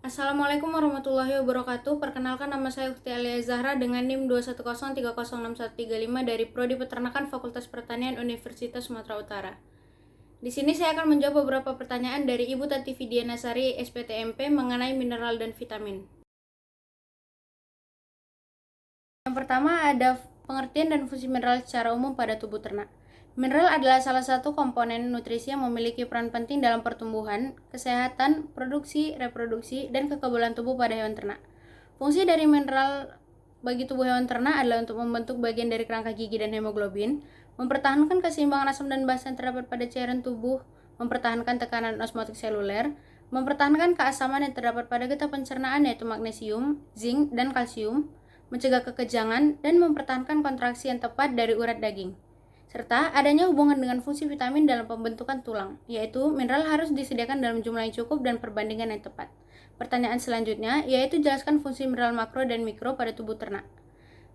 Assalamualaikum warahmatullahi wabarakatuh. Perkenalkan, nama saya Ukti Alia Zahra dengan NIM 210306135 dari Prodi Peternakan Fakultas Pertanian Universitas Sumatera Utara. Di sini saya akan menjawab beberapa pertanyaan dari Ibu Tati Fidianasari, SPTMP, mengenai mineral dan vitamin. Yang pertama ada pengertian dan fungsi mineral secara umum pada tubuh ternak. Mineral adalah salah satu komponen nutrisi yang memiliki peran penting dalam pertumbuhan, kesehatan, produksi, reproduksi, dan kekebalan tubuh pada hewan ternak. Fungsi dari mineral bagi tubuh hewan ternak adalah untuk membentuk bagian dari kerangka gigi dan hemoglobin, mempertahankan keseimbangan asam dan basa yang terdapat pada cairan tubuh, mempertahankan tekanan osmotik seluler, mempertahankan keasaman yang terdapat pada getah pencernaan yaitu magnesium, zinc, dan kalsium, mencegah kekejangan, dan mempertahankan kontraksi yang tepat dari urat daging. Serta adanya hubungan dengan fungsi vitamin dalam pembentukan tulang, yaitu mineral harus disediakan dalam jumlah yang cukup dan perbandingan yang tepat. Pertanyaan selanjutnya yaitu jelaskan fungsi mineral makro dan mikro pada tubuh ternak.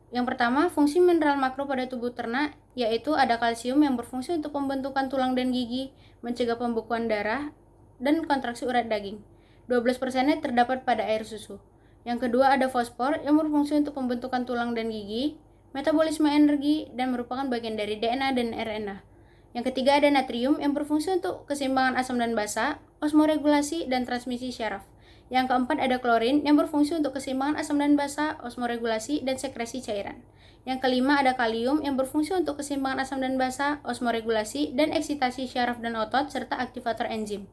Yang pertama, fungsi mineral makro pada tubuh ternak yaitu ada kalsium yang berfungsi untuk pembentukan tulang dan gigi, mencegah pembekuan darah, dan kontraksi urat daging. 12%-nya terdapat pada air susu. Yang kedua ada fosfor yang berfungsi untuk pembentukan tulang dan gigi, metabolisme energi, dan merupakan bagian dari DNA dan RNA. Yang ketiga ada natrium yang berfungsi untuk keseimbangan asam dan basa, osmoregulasi, dan transmisi syaraf. Yang keempat ada klorin yang berfungsi untuk keseimbangan asam dan basa, osmoregulasi, dan sekresi cairan. Yang kelima ada kalium yang berfungsi untuk keseimbangan asam dan basa, osmoregulasi, dan eksitasi syaraf dan otot, serta aktivator enzim.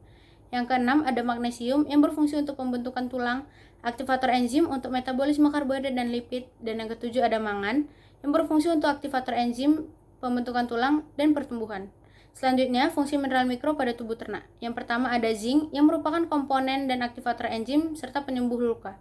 Yang keenam ada magnesium yang berfungsi untuk pembentukan tulang, aktivator enzim untuk metabolisme karbohidrat dan lipid. Dan yang ketujuh ada mangan yang berfungsi untuk aktivator enzim, pembentukan tulang, dan pertumbuhan. Selanjutnya, fungsi mineral mikro pada tubuh ternak. Yang pertama ada zinc yang merupakan komponen dan aktivator enzim serta penyembuh luka.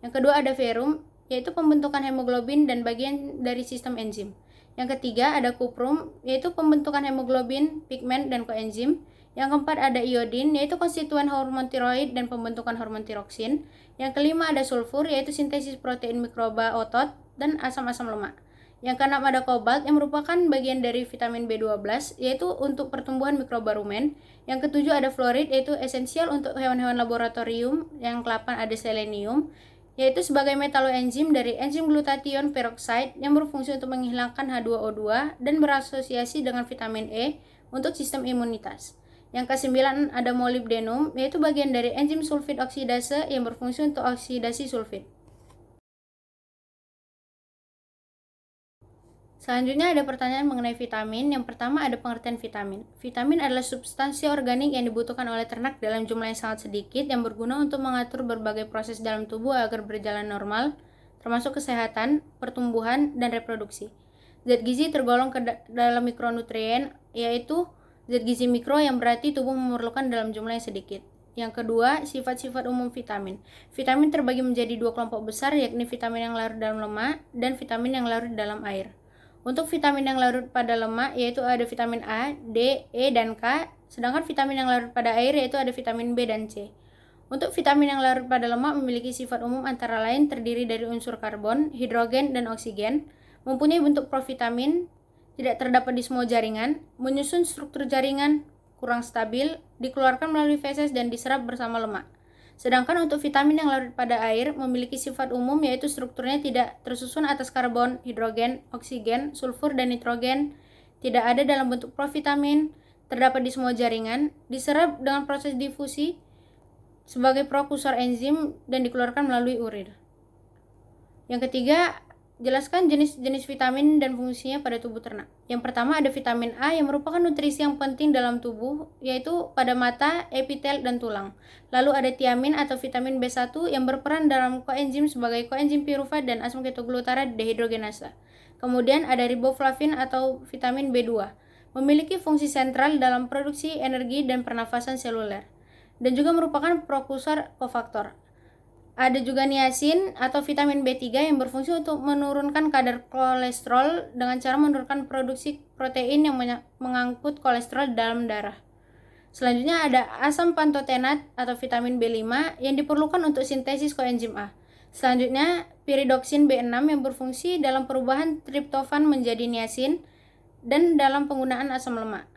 Yang kedua ada ferrum, yaitu pembentukan hemoglobin dan bagian dari sistem enzim. Yang ketiga ada kuprum, yaitu pembentukan hemoglobin, pigmen, dan koenzim. Yang keempat ada iodin, yaitu konstituen hormon tiroid dan pembentukan hormon tiroksin. Yang kelima ada sulfur, yaitu sintesis protein mikroba otot dan asam-asam lemak. Yang keenam ada kobalt yang merupakan bagian dari vitamin B12 yaitu untuk pertumbuhan mikroba rumen. Yang ketujuh ada fluorid yaitu esensial untuk hewan-hewan laboratorium. Yang kedelapan ada selenium yaitu sebagai metaloenzim dari enzim glutathione peroxide yang berfungsi untuk menghilangkan H2O2 dan berasosiasi dengan vitamin E untuk sistem imunitas. Yang kesembilan ada molybdenum yaitu bagian dari enzim sulfid oksidase yang berfungsi untuk oksidasi sulfid. Selanjutnya ada pertanyaan mengenai vitamin. Yang pertama ada pengertian vitamin. Vitamin adalah substansi organik yang dibutuhkan oleh ternak dalam jumlah yang sangat sedikit yang berguna untuk mengatur berbagai proses dalam tubuh agar berjalan normal, termasuk kesehatan, pertumbuhan, dan reproduksi. Zat gizi tergolong ke dalam mikronutrien, yaitu zat gizi mikro yang berarti tubuh memerlukan dalam jumlah yang sedikit. Yang kedua, sifat-sifat umum vitamin. Vitamin terbagi menjadi dua kelompok besar, yakni vitamin yang larut dalam lemak dan vitamin yang larut dalam air. Untuk vitamin yang larut pada lemak yaitu ada vitamin A, D, E, dan K, sedangkan vitamin yang larut pada air yaitu ada vitamin B dan C. Untuk vitamin yang larut pada lemak memiliki sifat umum antara lain terdiri dari unsur karbon, hidrogen, dan oksigen, mempunyai bentuk provitamin, tidak terdapat di semua jaringan, menyusun struktur jaringan, kurang stabil, dikeluarkan melalui feses dan diserap bersama lemak. Sedangkan untuk vitamin yang larut pada air memiliki sifat umum yaitu strukturnya tidak tersusun atas karbon, hidrogen, oksigen, sulfur, dan nitrogen, tidak ada dalam bentuk provitamin, terdapat di semua jaringan, diserap dengan proses difusi sebagai prekursor enzim dan dikeluarkan melalui urin. Yang ketiga, jelaskan jenis-jenis vitamin dan fungsinya pada tubuh ternak. Yang pertama ada vitamin A yang merupakan nutrisi yang penting dalam tubuh, yaitu pada mata, epitel, dan tulang. Lalu ada tiamin atau vitamin B1 yang berperan dalam koenzim sebagai koenzim piruvat dan asam ketoglutarat dehidrogenasa. Kemudian ada riboflavin atau vitamin B2, memiliki fungsi sentral dalam produksi energi dan pernafasan seluler, dan juga merupakan prekursor kofaktor. Ada juga niacin atau vitamin B3 yang berfungsi untuk menurunkan kadar kolesterol dengan cara menurunkan produksi protein yang mengangkut kolesterol dalam darah. Selanjutnya ada asam pantotenat atau vitamin B5 yang diperlukan untuk sintesis koenzim A. Selanjutnya piridoksin B6 yang berfungsi dalam perubahan triptofan menjadi niacin dan dalam penggunaan asam lemak.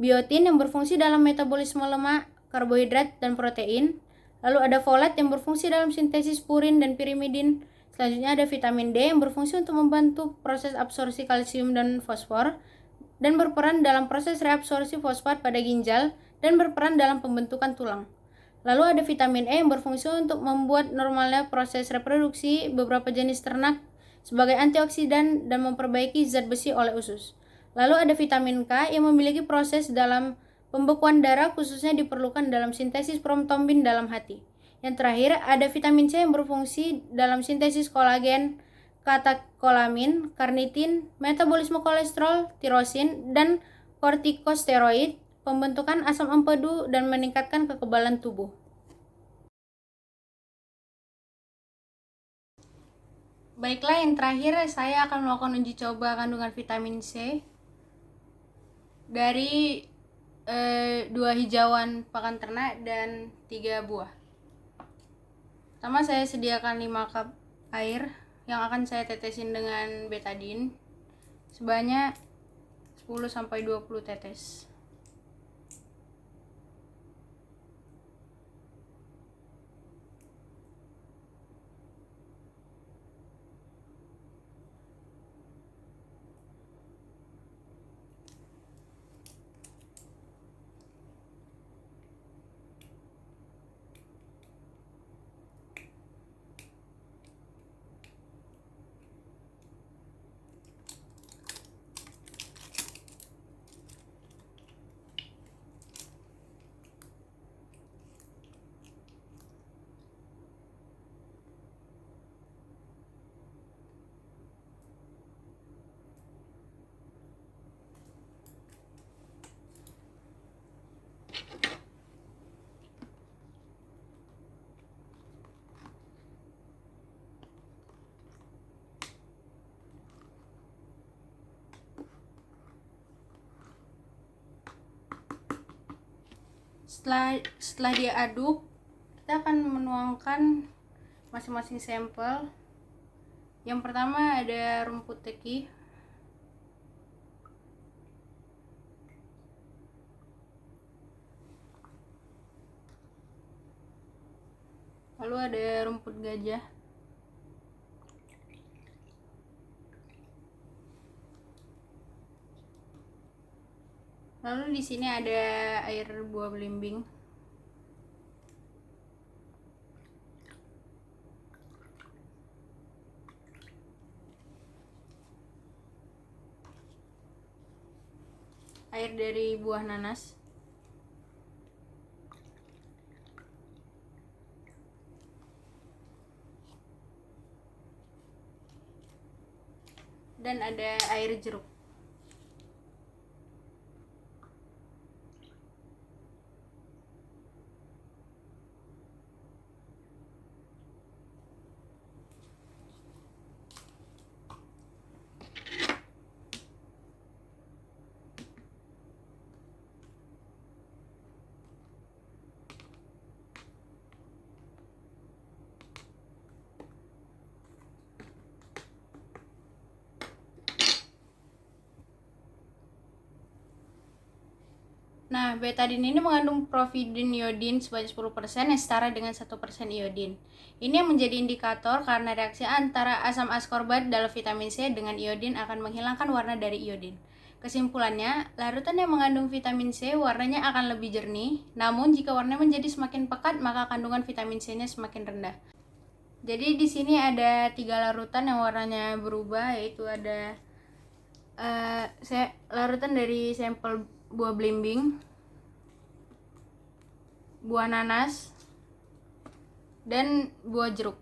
Biotin yang berfungsi dalam metabolisme lemak, karbohidrat, dan protein. Lalu ada folat yang berfungsi dalam sintesis purin dan pirimidin. Selanjutnya ada vitamin D yang berfungsi untuk membantu proses absorpsi kalsium dan fosfor dan berperan dalam proses reabsorpsi fosfat pada ginjal dan berperan dalam pembentukan tulang. Lalu ada vitamin E yang berfungsi untuk membuat normalnya proses reproduksi beberapa jenis ternak sebagai antioksidan dan memperbaiki zat besi oleh usus. Lalu ada vitamin K yang memiliki proses dalam pembekuan darah khususnya diperlukan dalam sintesis protombin dalam hati. Yang terakhir ada vitamin C yang berfungsi dalam sintesis kolagen, katekolamin, karnitin, metabolisme kolesterol, tirosin, dan kortikosteroid, pembentukan asam empedu, dan meningkatkan kekebalan tubuh. Baiklah, yang terakhir saya akan melakukan uji coba kandungan vitamin C dari 2 hijauan pakan ternak dan 3 buah. Pertama, saya sediakan 5 cup air yang akan saya tetesin dengan betadine sebanyak 10-20 tetes. Setelah diaduk, kita akan menuangkan masing-masing sampel. Yang pertama ada rumput teki, lalu ada rumput gajah, lalu di sini ada air buah belimbing, air dari buah nanas, dan ada air jeruk. Nah, betadine ini mengandung providin iodin sebanyak 10% yang setara dengan 1% iodin. Ini yang menjadi indikator karena reaksi antara asam askorbat dalam vitamin C dengan iodin akan menghilangkan warna dari iodin. Kesimpulannya, larutan yang mengandung vitamin C warnanya akan lebih jernih, namun jika warnanya menjadi semakin pekat, maka kandungan vitamin C-nya semakin rendah. Jadi di sini ada 3 larutan yang warnanya berubah, yaitu ada larutan dari sampel buah belimbing, buah nanas, dan buah jeruk.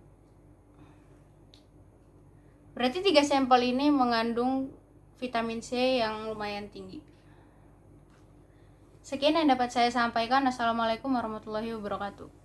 Berarti 3 sampel ini mengandung vitamin C yang lumayan tinggi. Sekian yang dapat saya sampaikan. Assalamualaikum warahmatullahi wabarakatuh.